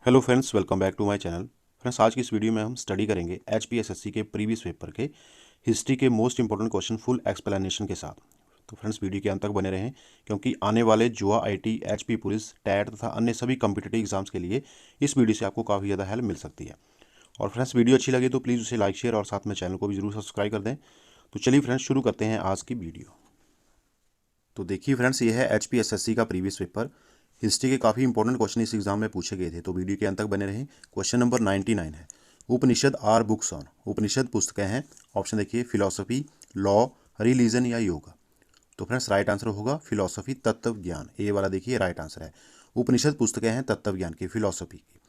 Hello friends, welcome back to my channel. Friends, आज की इस वीडियो में हम स्टडी करेंगे एचपीएसएससी के प्रीवियस पेपर के हिस्ट्री के most important question full explanation के साथ। तो फ्रेंड्स, वीडियो के अंत तक बने रहें क्योंकि आने वाले जुआ आईटी, एचपी पुलिस, टैट तथा अन्य सभी कॉम्पिटिटिव एग्जाम्स के लिए इस वीडियो से आपको काफ़ी ज़्यादा हेल्प मिल सकती है। और फ्रेंड्स, वीडियो अच्छी लगी तो प्लीज़ उसे लाइक, शेयर और साथ में चैनल को भी जरूर सब्सक्राइब कर दें। तो चलिए फ्रेंड्स, शुरू करते हैं आज की वीडियो। तो देखिए फ्रेंड्स, ये है एचपीएसएससी का प्रीवियस पेपर। हिस्ट्री के काफ़ी इंपॉर्टेंट क्वेश्चन इस एग्जाम में पूछे गए थे, तो वीडियो के अंत तक बने रहें। क्वेश्चन नंबर 99 है, उपनिषद आर बुक्स ऑन। उपनिषद पुस्तकें हैं। ऑप्शन देखिए, फिलॉसफी, लॉ, रिलीजन या योग। तो फ्रेंड्स, राइट आंसर होगा फिलॉसफी, तत्व ज्ञान। ए वाला देखिए राइट आंसर है। उपनिषद पुस्तकें हैं तत्व ज्ञान की, फिलॉसफी की।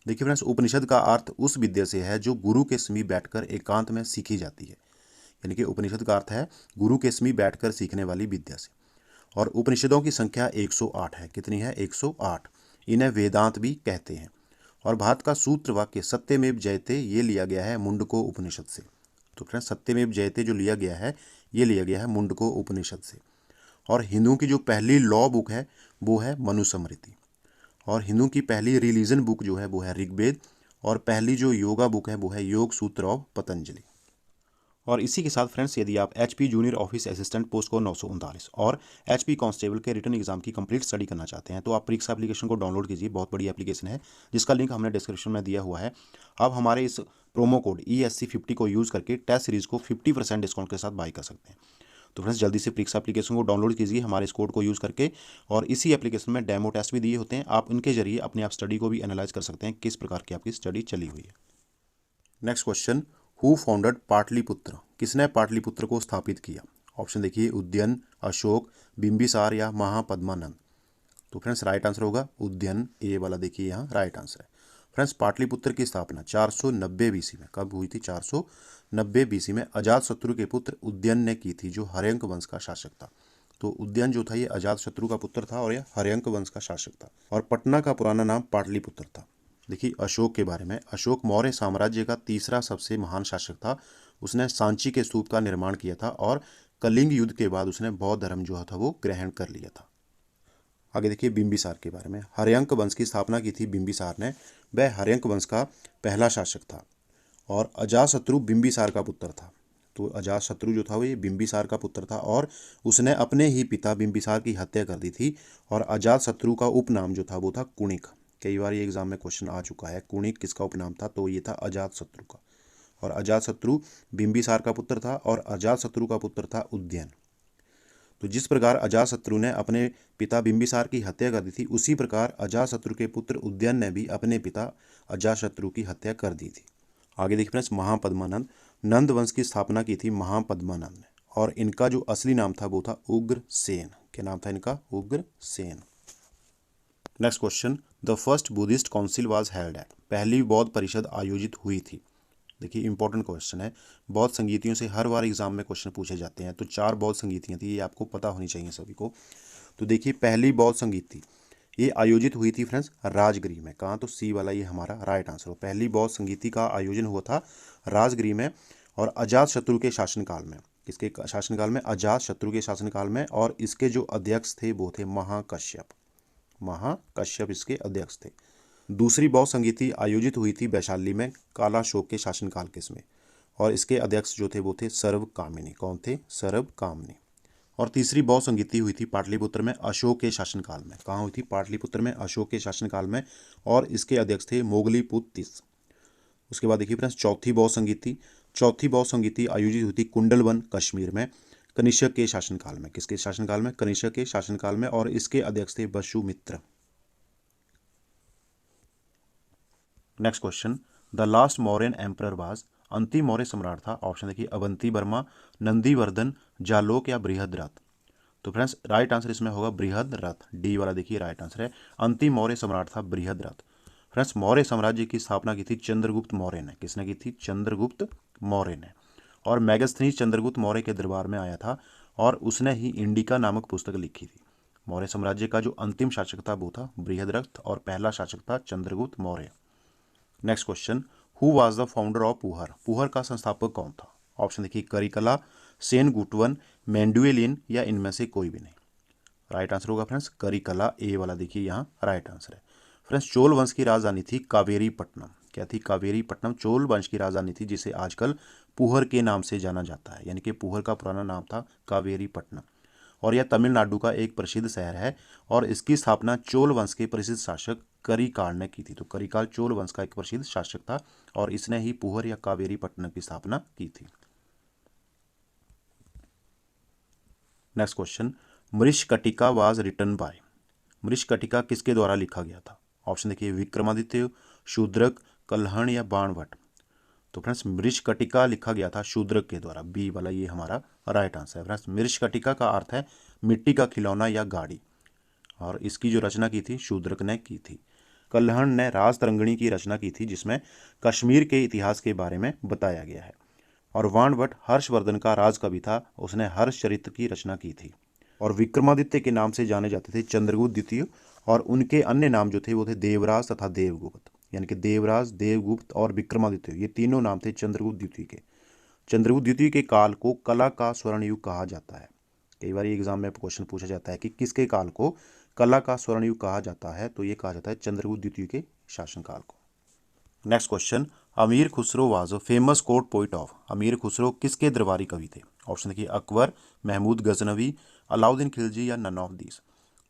देखिए फ्रेंड्स, उपनिषद का अर्थ उस विद्या से है जो गुरु के समीप बैठकर एकांत में सीखी जाती है। यानी कि उपनिषद का अर्थ है गुरु के समीप बैठकर सीखने वाली विद्या से। और उपनिषदों की संख्या 108 है। कितनी है? 108। इन्हें वेदांत भी कहते हैं। और भारत का सूत्र वाक्य सत्यमेव जयते ये लिया गया है मुंडको उपनिषद से। तो फ्रेंड्स, सत्यमेव जयते जो लिया गया है ये लिया गया है मुंडको उपनिषद से। और हिंदुओं की जो पहली लॉ बुक है वो है मनुस्मृति। और हिंदुओं की पहली रिलीजन बुक जो है वो है ऋग्वेद। और पहली जो योगा बुक है वो है योग सूत्र ऑफ पतंजलि। और इसी के साथ फ्रेंड्स, यदि आप HP junior office assistant post को 939 और एचपी कांस्टेबल के रिटर्न एग्जाम की कंप्लीट स्टडी करना चाहते हैं तो आप परीक्षा एप्लीकेशन को डाउनलोड कीजिए। बहुत बड़ी एप्लीकेशन है जिसका लिंक हमने डिस्क्रिप्शन में दिया हुआ है। आप हमारे इस प्रोमो कोड ESC50 को यूज़ करके टेस्ट सीरीज को 50% डिस्काउंट के साथ बाई कर सकते हैं। तो फ्रेंड्स, जल्दी से परीक्षा एप्लीकेशन को डाउनलोड कीजिए हमारे इस कोड को यूज़ करके। और इसी एप्लीकेशन में डेमो टेस्ट भी दिए होते हैं, आप इनके जरिए अपने आप स्टडी को भी एनालाइज कर सकते हैं किस प्रकार की आपकी स्टडी चली हुई है। Next question, who founded Pataliputra? किसने पाटलिपुत्र को स्थापित किया? ऑप्शन देखिए, उदयन, अशोक, बिंबिसार या महापद्मानंद। तो फ्रेंड्स, राइट आंसर होगा उदयन। ए वाला देखिए यहाँ राइट आंसर है। फ्रेंड्स, पाटलिपुत्र की स्थापना 490 बीसी में कब हुई थी? 490 बीसी में अजातशत्रु के पुत्र उदयन ने की थी, जो हर्यंक वंश का शासक था। तो उदयन जो था ये अजातशत्रु का पुत्र था और यह हर्यंक वंश का शासक था। और पटना का पुराना नाम पाटलिपुत्र था। देखिए अशोक के बारे में, अशोक मौर्य साम्राज्य का तीसरा सबसे महान शासक था। उसने सांची के स्तूप का निर्माण किया था और कलिंग युद्ध के बाद उसने बौद्ध धर्म जो था वो ग्रहण कर लिया था। आगे देखिए बिंबिसार के बारे में, हर्यंक वंश की स्थापना की थी बिंबिसार ने। वह हर्यंक वंश का पहला शासक था और अजातशत्रु बिंबिसार का पुत्र था। तो अजातशत्रु जो था वो ये बिंबिसार का पुत्र था और उसने अपने ही पिता बिंबिसार की हत्या कर दी थी। और अजातशत्रु का उपनाम जो था वो था कुणिक। कई बार ये एग्जाम में क्वेश्चन आ चुका है, कुणिक किसका उपनाम था? तो ये था अजातशत्रु का। और अजातशत्रु बिंबिसार का पुत्र था और अजातशत्रु का पुत्र था उदयन। तो जिस प्रकार अजातशत्रु ने अपने पिता बिंबिसार की हत्या कर दी थी, उसी प्रकार अजातशत्रु के पुत्र उदयन ने भी अपने पिता अजातशत्रु की हत्या कर दी थी। आगे देखिए फ्रेंड्स, महापद्मानंद, नंद वंश की स्थापना की थी महापद्मानंद ने। और इनका जो असली नाम था वो था उग्रसेन। क्या नाम था इनका? Ugrasen. Next question, the first Buddhist council was held at? पहली बौद्ध परिषद आयोजित हुई थी। देखिए इंपॉर्टेंट क्वेश्चन है। बौद्ध संगीतियों से हर बार एग्जाम में क्वेश्चन पूछे जाते हैं। तो 4 बौद्ध संगीतियाँ थी, ये आपको पता होनी चाहिए सभी को। तो देखिए पहली बौद्ध संगीति ये आयोजित हुई थी फ्रेंड्स राजगृह में। कहाँ? तो सी वाला ये हमारा राइट आंसर हो। पहली बौद्ध संगीति का आयोजन हुआ था राजगृह में और अजातशत्रु के शासनकाल में। किसके शासनकाल में? अजातशत्रु के शासनकाल में। और इसके जो अध्यक्ष थे वो थे महाकश्यप। महाकश्यप इसके अध्यक्ष थे। दूसरी बौद्ध संगीति आयोजित हुई थी वैशाली में कालाशोक के शासनकाल के समय। और इसके अध्यक्ष जो थे वो थे सर्वकामिनी। कौन थे? सर्वकामिनी। और तीसरी बौद्ध संगीति हुई थी पाटलिपुत्र में अशोक के शासनकाल में। कहाँ हुई थी? पाटलिपुत्र में अशोक के शासनकाल में। और इसके अध्यक्ष थे मोगलीपुत्तिस। उसके बाद देखिए फ्रेंड्स, चौथी बौद्ध संगीति आयोजित हुई थी कुंडलवन कश्मीर में कनिष्क के शासनकाल में। किसके शासनकाल में? कनिष्क के शासनकाल में। और इसके अध्यक्ष थे Vasumitra. Next question, the last Mauryan emperor was? अंतिम मौर्य सम्राट था। ऑप्शन देखिए, अवंती वर्मा, नंदीवर्धन, जालोक या बृहद्रथ। तो फ्रेंड्स, राइट आंसर इसमें होगा बृहद्रथ। डी वाला देखिए राइट आंसर है। अंतिम मौर्य सम्राट था बृहद्रथ। फ्रेंड्स, मौर्य साम्राज्य की स्थापना की थी चंद्रगुप्त मौर्य ने। किसने की थी? चंद्रगुप्त मौर्य ने। और मेगास्थनीज चंद्रगुप्त मौर्य के दरबार में आया था और उसने ही इंडिका नामक पुस्तक लिखी थी। मौर्य साम्राज्य का जो अंतिम शासक था वो था बृहद्रथ और पहला शासक था Chandragupta Maurya. Next question, who was the founder of Puhar? Puhar का संस्थापक कौन था? ऑप्शन देखिए, करिकला, सेन गुटवन, मेंडुएलियन या इनमें से कोई भी नहीं। राइट आंसर होगा फ्रेंड्स करिकला। ए वाला देखिए यहाँ राइट आंसर है। फ्रेंड्स चोल वंश की राजधानी थी कावेरीपट्टनम। क्या थी? कावेरीपट्टनम चोल वंश की राजधानी थी, जिसे आजकल पुहर के नाम से जाना जाता है, यानी कि पुहर का पुराना नाम था कावेरीपट्टनम। और यह तमिलनाडु का एक प्रसिद्ध शहर है और इसकी स्थापना चोल वंश के प्रसिद्ध शासक करिकाल ने की थी। तो करिकाल चोल वंश का एक प्रसिद्ध शासक था और इसने ही पुहर या कावेरीपट्टनम की स्थापना की थी। Next question, Mrichchhakatika was written by. Mrichchhakatika किसके द्वारा लिखा गया था? ऑप्शन देखिए, विक्रमादित्य, शूद्रक, कल्हण या बाणभट्ट। तो फ्रेंड्स मृषकटिका लिखा गया था शूद्रक के द्वारा, बी वाला ये हमारा राइट आंसर है। फ्रेंड्स मृषकटिका का अर्थ है मिट्टी का खिलौना या गाड़ी, और इसकी जो रचना की थी शूद्रक ने की थी। कल्हण ने राजतरंगिणी की रचना की थी, जिसमें कश्मीर के इतिहास के बारे में बताया गया है। और बाणभट्ट हर्षवर्धन का राजकवि था, उसने हर्षचरित्र की रचना की थी। और विक्रमादित्य के नाम से जाने जाते थे चंद्रगुप्त द्वितीय, और उनके अन्य नाम जो थे वो थे देवराज तथा देवगुप्त, यानी कि देवराज, देवगुप्त और विक्रमादित्य, ये तीनों नाम थे चंद्रगुप्त द्वितीय के। चंद्रगुप्त द्वितीय के काल को कला का स्वर्ण युग कहा जाता है। कई बार एग्जाम में क्वेश्चन पूछा जाता है कि किसके काल को कला का स्वर्ण युग कहा जाता है, तो ये कहा जाता है चंद्रगुप्त द्वितीय के शासनकाल को। नेक्स्ट क्वेश्चन, अमीर Khusro was a famous court poet of. अमीर खुसरो किसके दरबारी कवि थे? ऑप्शन देखिए, अकबर, महमूद गजनवी, अलाउद्दीन खिलजी या नन ऑफ दीज।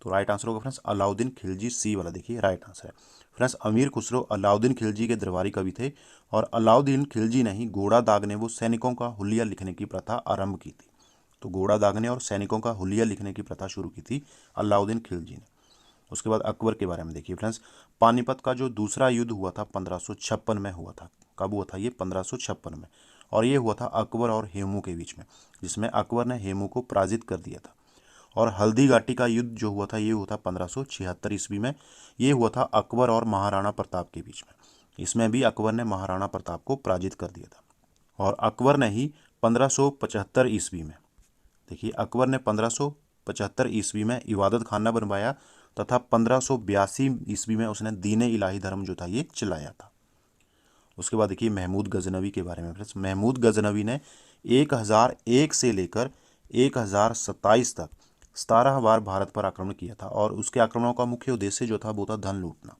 तो राइट आंसर होगा फ्रेंड्स अलाउद्दीन खिलजी, सी वाला देखिए राइट आंसर है। फ्रेंड्स अमीर खुसरो अलाउद्दीन खिलजी के दरबारी कवि थे, और अलाउद्दीन खिलजी ने ही घोड़ा दागने वो सैनिकों का हुलिया लिखने की प्रथा आरंभ की थी। तो घोड़ा दागने और सैनिकों का हुलिया लिखने की प्रथा शुरू की थी अलाउद्दीन खिलजी ने। उसके बाद अकबर के बारे में देखिए फ्रेंड्स, पानीपत का जो दूसरा युद्ध हुआ था 1556 में हुआ था। कब हुआ था ये? 1556 में। और ये हुआ था अकबर और हेमू के बीच में, जिसमें अकबर ने हेमू को पराजित कर दिया था। और हल्दी घाटी का युद्ध जो हुआ था ये हुआ था 1576 ईस्वी में। ये हुआ था अकबर और महाराणा प्रताप के बीच में। इसमें भी अकबर ने महाराणा प्रताप को पराजित कर दिया था। और अकबर ने ही 1575 ईस्वी में, देखिए अकबर ने 1575 ईस्वी में इबादत खाना बनवाया, तथा 1582 ईस्वी में उसने दीन इलाही धर्म जो था ये चलाया था। उसके बाद देखिए महमूद गजनवी के बारे में फ्रेंड्स, महमूद गजनवी ने 1001 से लेकर 1027 तक 17 बार भारत पर आक्रमण किया था, और उसके आक्रमणों का मुख्य उद्देश्य जो था वो था धन लूटना।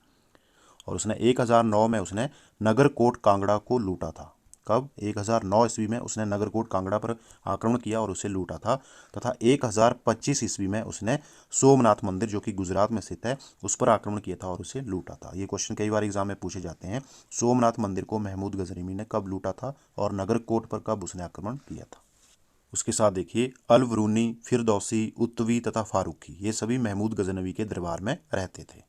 और उसने 1009 में उसने नगरकोट कांगड़ा को लूटा था। कब? 1009 ईस्वी में उसने नगरकोट कांगड़ा पर आक्रमण किया और उसे लूटा था। तथा 1025 ईस्वी में उसने सोमनाथ मंदिर जो कि गुजरात में स्थित है उस पर आक्रमण किया था और उसे लूटा था। ये क्वेश्चन कई बार एग्जाम में पूछे जाते हैं। सोमनाथ मंदिर को महमूद गजनवी ने कब लूटा था और नगरकोट पर कब उसने आक्रमण किया था? उसके साथ देखिए अलवरूनी, फिरदौसी, उत्तवी तथा फारूकी, ये सभी महमूद गजनवी के दरबार में रहते थे।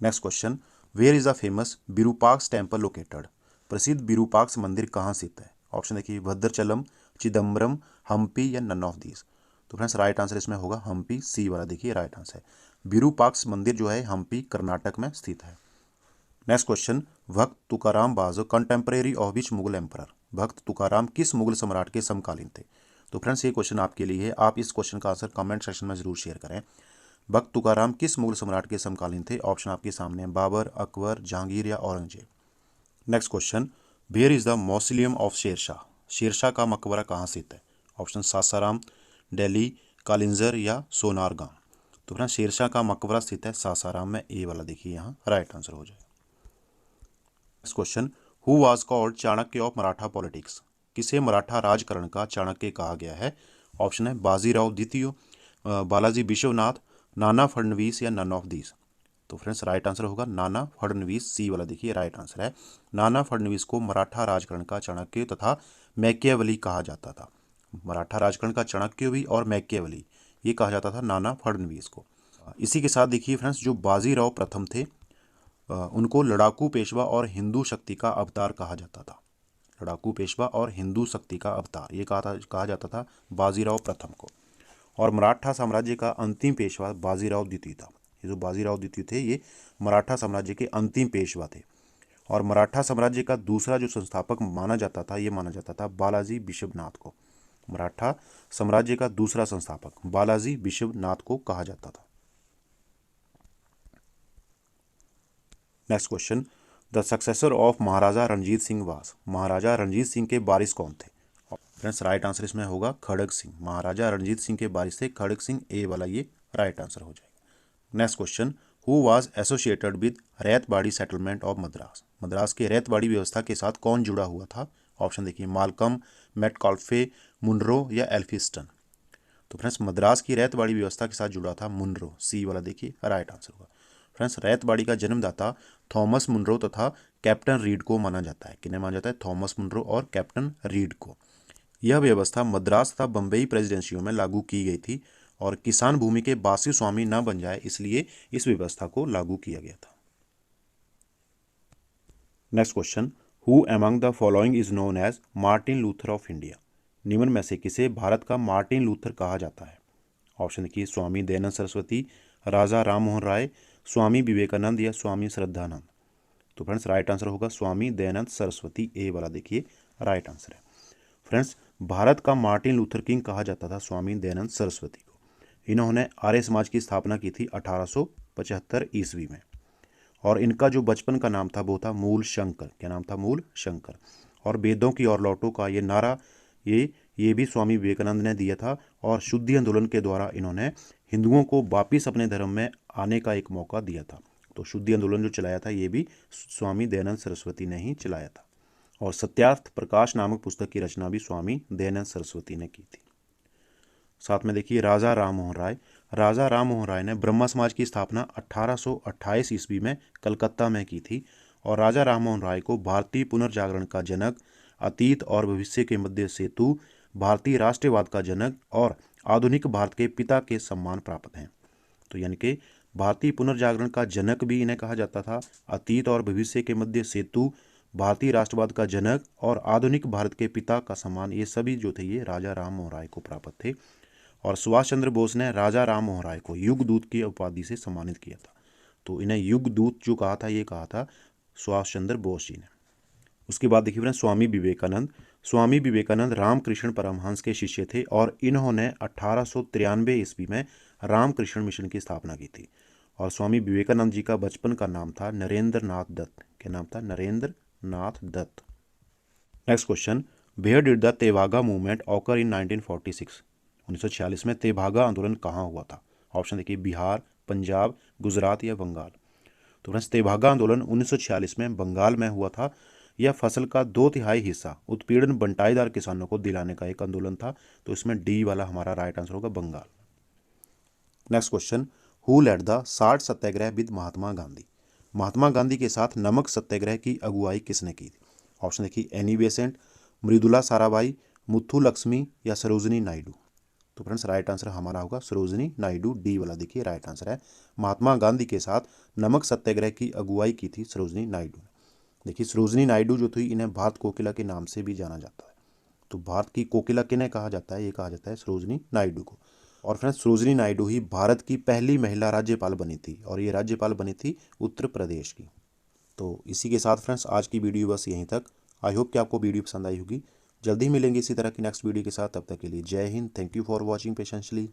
Next question, where is the famous Virupaksha temple located. प्रसिद्ध विरूपाक्ष मंदिर कहाँ स्थित है? ऑप्शन देखिए, भद्रचलम, चिदम्बरम, हम्पी या नन ऑफ दीज। तो फ्रेंड्स राइट आंसर इसमें होगा हम्पी, सी वाला देखिए राइट आंसर है। विरूपाक्ष मंदिर जो है हम्पी कर्नाटक में स्थित है। नेक्स्ट क्वेश्चन, भक्त Tukaram was contemporary of which Mughal emperor. भक्त तुकाराम किस मुगल सम्राट के समकालीन थे? तो फ्रेंड्स ये क्वेश्चन आपके लिए है, आप इस क्वेश्चन का आंसर कमेंट सेक्शन में जरूर शेयर करें। भक्त तुकाराम किस मुगल सम्राट के समकालीन थे? ऑप्शन आपके सामने हैं, बाबर, अकबर, जहांगीर या Aurangzeb. Next question, where is the mausoleum of Sher Shah. Sher Shah का मकबरा कहाँ स्थित है? ऑप्शन सासाराम, दिल्ली, कालिंजर या सोनारगांव। तो फ्रेंड्स शेरशाह का मकबरा स्थित है सासाराम में, ए वाला देखिए यहाँ राइट आंसर हो जाएगा। Next question, who was called Chanakya of Maratha politics. किसे मराठा राजकरण का चाणक्य कहा गया है? ऑप्शन है बाजीराव द्वितीय, बालाजी विश्वनाथ, नाना फडणवीस या नन ऑफ दीज। तो फ्रेंड्स राइट आंसर होगा नाना फडणवीस, सी वाला देखिए राइट आंसर है। नाना फडणवीस को मराठा राजकरण का चाणक्य तथा मैकियावली कहा जाता था। मराठा राजकरण का चाणक्य भी और मैकियावली ये कहा जाता था नाना फडणवीस को। इसी के साथ देखिए फ्रेंड्स जो बाजीराव प्रथम थे उनको लड़ाकू पेशवा और हिंदू शक्ति का अवतार कहा जाता था। लड़ाकू पेशवा और हिंदू शक्ति का अवतार ये कहा जाता था बाजीराव प्रथम को। और मराठा साम्राज्य का अंतिम पेशवा बाजीराव द्वितीय था। ये जो बाजीराव द्वितीय थे ये मराठा साम्राज्य के अंतिम पेशवा थे। और मराठा साम्राज्य का दूसरा जो संस्थापक माना जाता था ये माना जाता था बालाजी विश्वनाथ को। मराठा साम्राज्य का दूसरा संस्थापक बालाजी विश्वनाथ को कहा जाता था। Next question, the successor of Maharaja Ranjit Singh was. Maharaja Ranjit Singh के वारिस कौन थे? फ्रेंड्स राइट आंसर इसमें होगा खड़ग सिंह। महाराजा रणजीत सिंह के वारिस थे खड़ग सिंह, ए वाला ये राइट आंसर हो जाएगा। Next question, who was associated with Ryotwari settlement of Madras. Madras के रैतबाड़ी व्यवस्था के साथ कौन जुड़ा हुआ था? ऑप्शन देखिए, मालकम, मेटकाल्फे, मुनरो या एल्फिस्टन। तो फ्रेंड्स मद्रास की रैतबाड़ी व्यवस्था के साथ जुड़ा था मुनरो, सी वाला देखिए राइट आंसर होगा। फ्रेंड्स रैतबाड़ी का जन्मदाता थॉमस मुनरो तथा कैप्टन रीड को माना जाता है। किन्हें माना जाता है? थॉमस मुनरो और कैप्टन रीड को। यह व्यवस्था मद्रास तथा बम्बई प्रेसिडेंसियों में लागू की गई थी और किसान भूमि के बासी स्वामी न बन जाए इसलिए इस व्यवस्था को लागू किया गया था। Next question, who among the following is known as Martin Luther of India. निम्न में से किसे भारत का मार्टिन लूथर कहा जाता है? ऑप्शन देखिए, स्वामी दयानंद सरस्वती, राजा राम मोहन राय, स्वामी विवेकानंद या स्वामी श्रद्धानंद। तो फ्रेंड्स राइट आंसर होगा स्वामी दयानंद सरस्वती, ए वाला देखिए राइट आंसर है। फ्रेंड्स भारत का मार्टिन लूथर किंग कहा जाता था स्वामी दयानंद सरस्वती को। इन्होंने आर्य समाज की स्थापना की थी 1875 ईस्वी में और इनका जो बचपन का नाम था वो था मूल शंकर। क्या नाम था? मूल शंकर। और वेदों की ओर लौटो का ये नारा ये भी स्वामी विवेकानंद ने दिया था और शुद्धि आंदोलन के द्वारा इन्होंने हिंदुओं को वापिस अपने धर्म में आने का एक मौका दिया था। तो शुद्धि आंदोलन जो चलाया था ये भी स्वामी दयानंद सरस्वती ने ही चलाया था। और सत्यार्थ प्रकाश नामक पुस्तक की रचना भी स्वामी दयानंद सरस्वती ने की थी। साथ में देखिए राजा राम मोहन राय। राजा राम मोहन राय ने ब्रह्मा समाज की स्थापना 1828 ईस्वी में कलकत्ता में की थी और राजा राम मोहन राय को भारतीय पुनर्जागरण का जनक, अतीत और भविष्य के मध्य सेतु, भारतीय राष्ट्रवाद का जनक और आधुनिक भारत के पिता के सम्मान प्राप्त हैं। तो यानी कि भारतीय पुनर्जागरण का जनक भी इन्हें कहा जाता था, अतीत और भविष्य के मध्य सेतु, भारतीय राष्ट्रवाद का जनक और आधुनिक भारत के पिता का सम्मान, ये सभी जो थे ये राजा राम मोहन राय को प्राप्त थे। और सुभाष चंद्र बोस ने राजा राम मोहन राय को युग दूत की उपाधि से सम्मानित किया था। तो इन्हें युग दूत जो कहा था ये कहा था सुभाष चंद्र बोस जी ने। उसके बाद देखिए फ्रेंड्स स्वामी विवेकानंद। स्वामी विवेकानंद रामकृष्ण परमहंस के शिष्य थे और इन्होंने 1893 ईस्वी में रामकृष्ण मिशन की स्थापना की थी। और स्वामी विवेकानंद जी का बचपन का नाम था नरेंद्र नाथ दत्त। क्या नाम था? Narendra Nath Datta. Next question, where did the Tebhaga movement occur in 1946। 1946 में तेभागा आंदोलन कहाँ हुआ था? ऑप्शन देखिए, बिहार, पंजाब, गुजरात या बंगाल। तो फ्रेंड्स तेभागा आंदोलन 1946 में बंगाल में हुआ था। यह फसल का 2/3 हिस्सा उत्पीड़न बंटाईदार किसानों को दिलाने का एक आंदोलन था। तो इसमें डी वाला हमारा राइट आंसर होगा, Bengal. Next question, who led the salt Satyagraha with Mahatma Gandhi. Mahatma Gandhi के साथ नमक सत्याग्रह की अगुवाई किसने की थी? ऑप्शन देखिए, एनी बेसेंट, मृदुला साराभाई, मुथु लक्ष्मी या सरोजिनी नायडू। तो फ्रेंड्स राइट आंसर हमारा होगा सरोजिनी नायडू, डी वाला देखिए राइट आंसर है। महात्मा गांधी के साथ नमक सत्याग्रह की अगुवाई की थी सरोजिनी नायडू ने। देखिए सरोजिनी नायडू जो थी इन्हें भारत कोकिला के नाम से भी जाना जाता है। तो भारत की कोकिला किन्हें कहा जाता है? ये कहा जाता है सरोजिनी नायडू को। और फ्रेंड्स सरोजिनी नायडू ही भारत की पहली महिला राज्यपाल बनी थी और ये राज्यपाल बनी थी उत्तर प्रदेश की। तो इसी के साथ फ्रेंड्स आज की वीडियो बस यहीं तक। आई होप कि आपको वीडियो पसंद आई होगी। जल्दी मिलेंगे इसी तरह की नेक्स्ट वीडियो के साथ। तब तक के लिए जय हिंद। Thank you for watching पेशेंशली।